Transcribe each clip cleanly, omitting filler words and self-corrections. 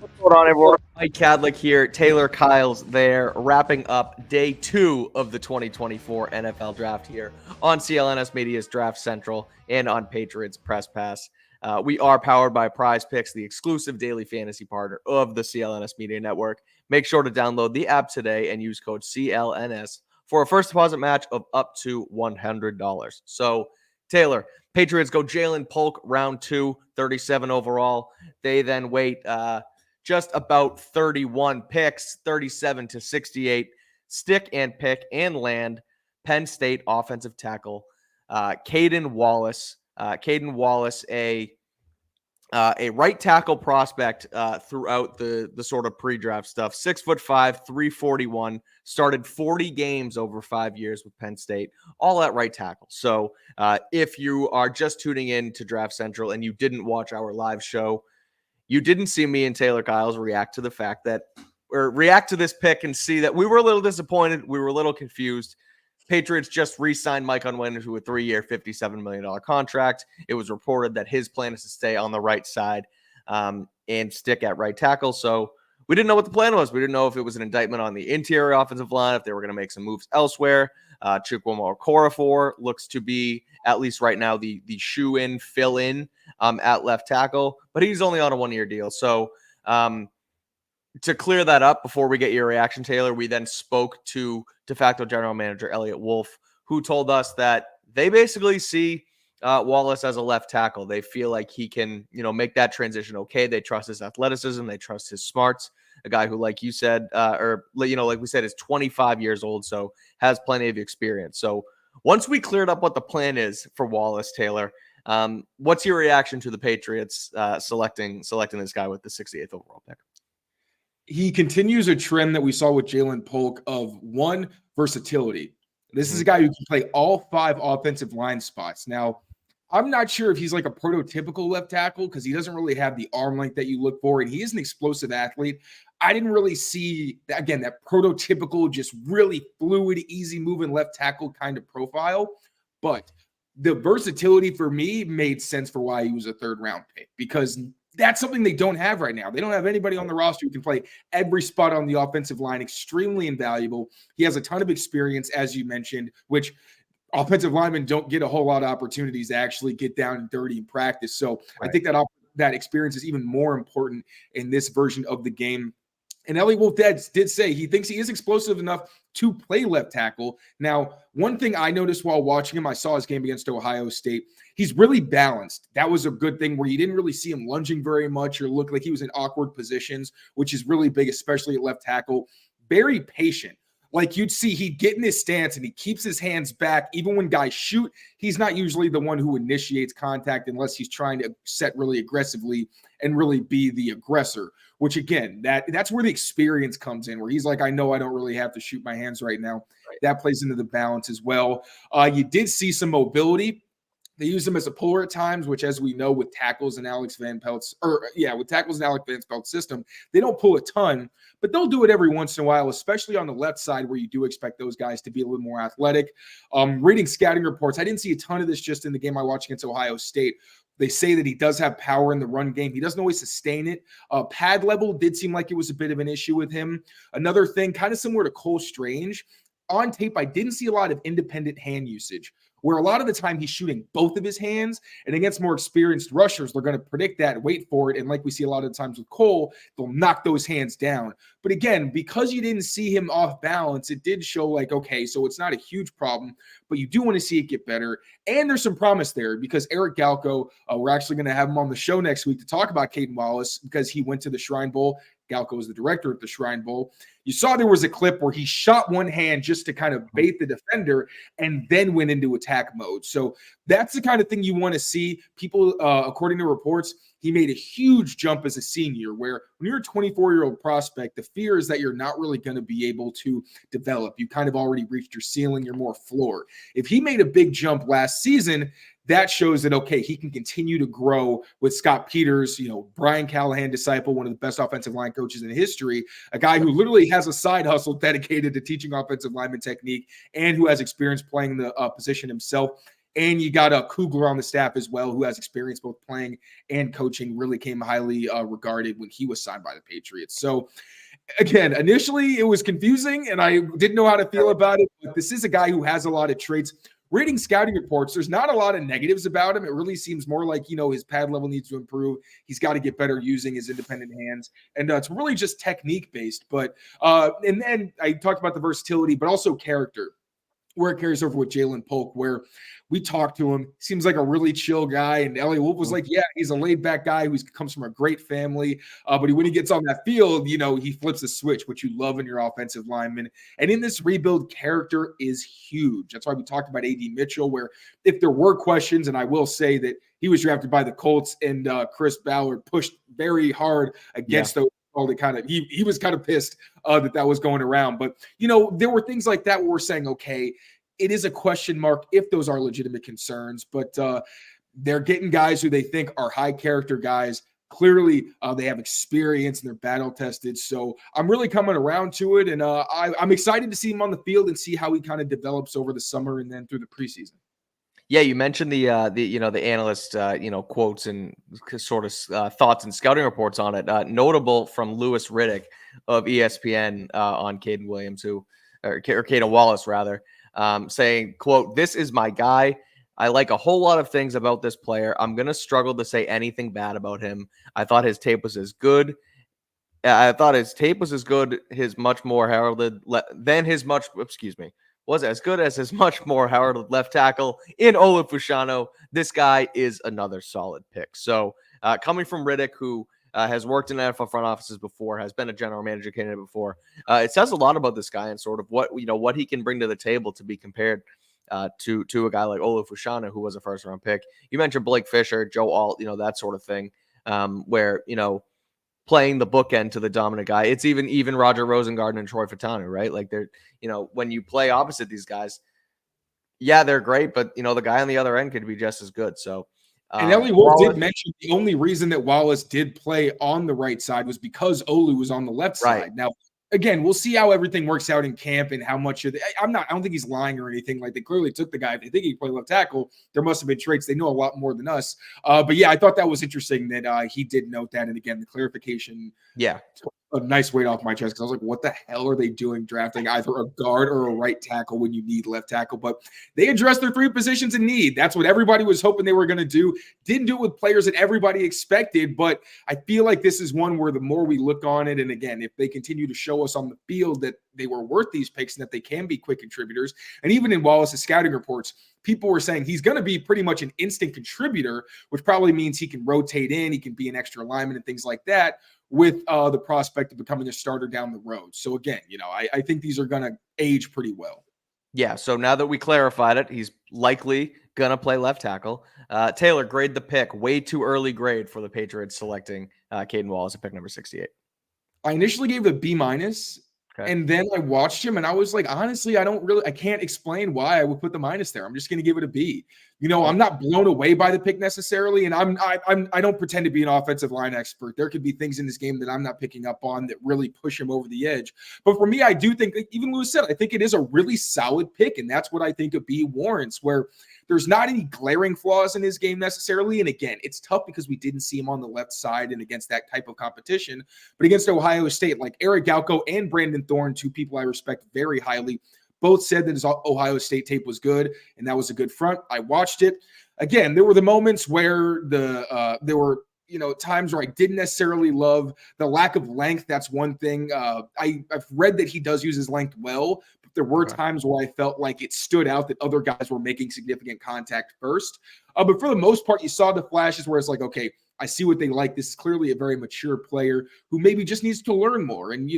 What's going on, everyone? Mike Kadlick here, Tayler Kyles there, wrapping up day 2 of the 2024 NFL Draft here on CLNS Media's Draft Central and on Patriots Press Pass. We are powered by Prize Picks, the exclusive daily fantasy partner of the CLNS Media Network. Make sure to download the app today and use code CLNS for a first deposit match of up to $100. So, Taylor, Patriots go Jalen Polk, round 2, 37 overall. They then wait just about 31 picks, 37 to 68, stick and pick and land Penn State offensive tackle Caedan Wallace. Caedan Wallace, a right tackle prospect throughout the sort of pre-draft stuff. 6'5", 341, started 40 games over 5 years with Penn State, all at right tackle. So if you are just tuning in to Draft Central and you didn't watch our live show, you didn't see me and Tayler Kyles react to the fact that, or react to this pick and see that we were a little disappointed. We were a little confused. Patriots just re-signed Mike Unwin to a 3-year, $57 million contract. It was reported that his plan is to stay on the right side and stick at right tackle. So we didn't know what the plan was. We didn't know if it was an indictment on the interior offensive line, if they were going to make some moves elsewhere. Chukwuma Okorafor looks to be, at least right now, the shoe-in, fill-in at left tackle, but he's only on a 1-year deal. So to clear that up before we get your reaction, Taylor, we then spoke to de facto general manager Elliot Wolf, who told us that they basically see Wallace as a left tackle. They feel like he can, make that transition okay. They trust his athleticism. They trust his smarts. A guy who, like you said, like we said, is 25 years old, so has plenty of experience. So once we cleared up what the plan is for Wallace, Taylor, what's your reaction to the Patriots selecting this guy with the 68th overall pick? He continues a trend that we saw with Jalen Polk of versatility. This is a guy who can play all 5 offensive line spots. Now, I'm not sure if he's like a prototypical left tackle because he doesn't really have the arm length that you look for, and he is an explosive athlete. I didn't really see, again, that prototypical, just really fluid, easy-moving left tackle kind of profile. But the versatility for me made sense for why he was a third-round pick, because that's something they don't have right now. They don't have anybody on the roster who can play every spot on the offensive line. Extremely invaluable. He has a ton of experience, as you mentioned, which offensive linemen don't get a whole lot of opportunities to actually get down and dirty in practice. So right. I think that experience is even more important in this version of the game. And Elliot Wolf did say he thinks he is explosive enough to play left tackle. Now, one thing I noticed while watching him, I saw his game against Ohio State. He's really balanced. That was a good thing where you didn't really see him lunging very much or look like he was in awkward positions, which is really big, especially at left tackle. Very patient. Like you'd see he'd get in his stance and he keeps his hands back. Even when guys shoot, he's not usually the one who initiates contact unless he's trying to set really aggressively and really be the aggressor, which again, that's where the experience comes in, where he's like, I know I don't really have to shoot my hands right now. Right. That plays into the balance as well. You did see some mobility. They use him as a puller at times, which, as we know, with tackles and Alex Van Pelt's system, they don't pull a ton, but they'll do it every once in a while, especially on the left side where you do expect those guys to be a little more athletic. Reading scouting reports, I didn't see a ton of this just in the game I watched against Ohio State. They say that he does have power in the run game. He doesn't always sustain it. Pad level did seem like it was a bit of an issue with him. Another thing, kind of similar to Cole Strange, on tape, I didn't see a lot of independent hand usage, where a lot of the time he's shooting both of his hands, and against more experienced rushers, they're going to predict that, wait for it, and like we see a lot of the times with Cole, they'll knock those hands down. But again, because you didn't see him off balance, it did show like, okay, so it's not a huge problem, but you do want to see it get better. And there's some promise there because Eric Galko, we're actually going to have him on the show next week to talk about Caedan Wallace because he went to the Shrine Bowl. Galko is the director at the Shrine Bowl. You saw there was a clip where he shot one hand just to kind of bait the defender and then went into attack mode. So that's the kind of thing you want to see. People, according to reports, he made a huge jump as a senior, where when you're a 24-year-old prospect, the fear is that you're not really going to be able to develop. You kind of already reached your ceiling. You're more floor. If he made a big jump last season, that shows that, okay, he can continue to grow with Scott Peters, Brian Callahan disciple, one of the best offensive line coaches in history, a guy who literally has a side hustle dedicated to teaching offensive lineman technique and who has experience playing the position himself. and you got a Kugler on the staff as well, who has experience both playing and coaching, really came highly regarded when he was signed by the Patriots. So again, initially it was confusing and I didn't know how to feel about it, but this is a guy who has a lot of traits. Reading scouting reports, there's not a lot of negatives about him. It really seems more like, his pad level needs to improve. He's got to get better using his independent hands. And it's really just technique based. But, and then I talked about the versatility, but also character, where it carries over with Jalen Polk, where we talked to him. Seems like a really chill guy. And Elliot Wolf was like, yeah, he's a laid back guy who comes from a great family. But when he gets on that field, he flips a switch, which you love in your offensive lineman. And in this rebuild, character is huge. That's why we talked about A.D. Mitchell, where if there were questions, and I will say that he was drafted by the Colts and Chris Ballard pushed very hard against those. He was kind of pissed that was going around. But, there were things like that where we're saying, okay, it is a question mark if those are legitimate concerns, but they're getting guys who they think are high character guys. Clearly, they have experience and they're battle tested. So I'm really coming around to it. And I'm excited to see him on the field and see how he kind of develops over the summer and then through the preseason. Yeah, you mentioned the analyst quotes and sort of thoughts and scouting reports on it. Notable from Louis Riddick of ESPN on Caedan Williams, or Caedan Wallace rather, saying, "quote This is my guy. I like a whole lot of things about this player. I'm gonna struggle to say anything bad about him. I thought his tape was as good. His much more heralded was as good as his much more heralded left tackle in Olu Fashanu. This guy is another solid pick." So coming from Riddick, who has worked in NFL front offices before, has been a general manager candidate before, it says a lot about this guy and sort of what he can bring to the table to be compared to a guy like Olu Fashanu, who was a first round pick. You mentioned Blake Fisher, Joe Alt, that sort of thing, where playing the bookend to the dominant guy. It's even Roger Rosengarten and Troy Fatanu, right? Like they're, when you play opposite these guys, yeah, they're great, but the guy on the other end could be just as good. So, and Ellie Wolf did mention the only reason that Wallace did play on the right side was because Olu was on the left side. Now, again, we'll see how everything works out in camp and how much of I don't think he's lying or anything. Like, they clearly took the guy. If they think he could play left tackle, there must have been traits. They know a lot more than us. But yeah, I thought that was interesting that he did note that. And again, the clarification. Yeah. A nice weight off my chest, because I was like, what the hell are they doing drafting either a guard or a right tackle when you need left tackle? But they addressed their three positions in need. That's what everybody was hoping they were going to do. Didn't do it with players that everybody expected, but I feel like this is one where the more we look on it, and again, if they continue to show us on the field that they were worth these picks and that they can be quick contributors, and even in Wallace's scouting reports, people were saying he's going to be pretty much an instant contributor, which probably means he can rotate in, he can be an extra lineman and things like that, with the prospect of becoming a starter down the road. So again, I think these are going to age pretty well. Yeah, so now that we clarified it, he's likely going to play left tackle. Taylor, grade the pick. Way too early grade for the Patriots selecting Caedan Wallace at pick number 68. I initially gave it a B-. Okay. And then I watched him and I was like, honestly, I can't explain why I would put the minus there. I'm just going to give it a B. I'm not blown away by the pick necessarily. And I don't pretend to be an offensive line expert. There could be things in this game that I'm not picking up on that really push him over the edge. But for me, I do think, even Lewis said, I think it is a really solid pick. And that's what I think a B warrants, where there's not any glaring flaws in his game necessarily. And again, it's tough because we didn't see him on the left side and against that type of competition. But against Ohio State, like Eric Galko and Brandon Thorne, two people I respect very highly, both said that his Ohio State tape was good, and that was a good front. I watched it. Again, there were the moments where there were times where I didn't necessarily love the lack of length. That's one thing. I've read that he does use his length well, but there were times where I felt like it stood out that other guys were making significant contact first. But for the most part, you saw the flashes where it's like, okay, I see what they like. This is clearly a very mature player who maybe just needs to learn more and,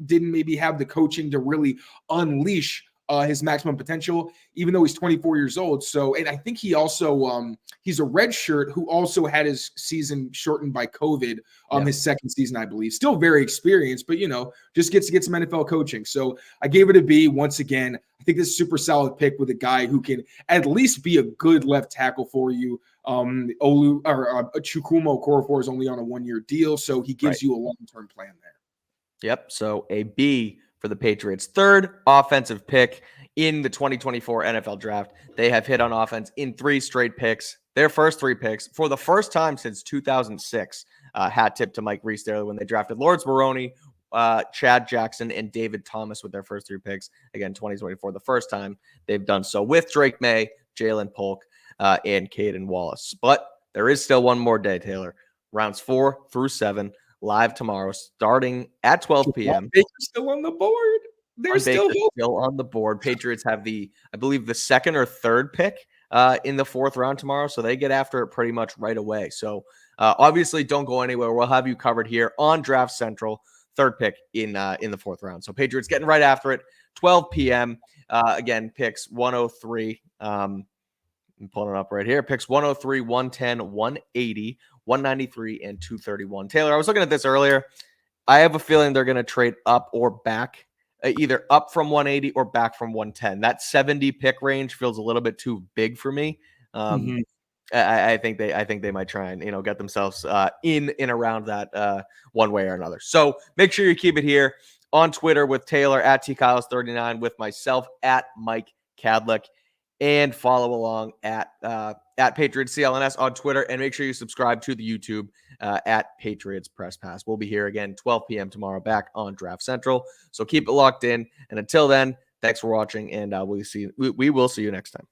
didn't maybe have the coaching to really unleash his maximum potential, even though he's 24 years old. So, and I think he also, he's a red shirt who also had his season shortened by COVID, his second season, I believe. Still very experienced, but, just gets to get some NFL coaching. So I gave it a B. Once again, I think this is a super solid pick with a guy who can at least be a good left tackle for you. Chukwuma Okorafor is only on a 1-year deal, so he gives you a long-term plan there. Yep. So a B for the Patriots' third offensive pick in the 2024 NFL draft. They have hit on offense in 3 straight picks, their first 3 picks for the first time since 2006. Hat tip to Mike Reese there when they drafted Lawrence Maroney, Chad Jackson, and David Thomas with their first 3 picks. Again, 2024, the first time they've done so with Drake May, Jalen Polk, and Caedan Wallace. But there is still one more day, Taylor. Rounds 4 through 7 live tomorrow, starting at 12 p.m. Baker's still on the board. They're still on the board. Patriots have I believe, the 2nd or 3rd pick in the 4th round tomorrow, so they get after it pretty much right away. So obviously, don't go anywhere. We'll have you covered here on Draft Central, 3rd pick in the 4th round. So Patriots getting right after it, 12 p.m. Again, picks 103. I'm pulling it up right here. Picks 103, 110, 180, 193, and 231. Taylor, I was looking at this earlier. I have a feeling they're going to trade up or back, either up from 180 or back from 110. That 70 pick range feels a little bit too big for me. I think they might try and get themselves in and around that one way or another. So make sure you keep it here on Twitter with Taylor at tkyles39, with myself at Mike Kadlick, and follow along at Patriots CLNS on Twitter, and make sure you subscribe to the YouTube at Patriots Press Pass. We'll be here again 12 p.m. tomorrow, back on Draft Central. So keep it locked in, and until then, thanks for watching, and we will see you next time.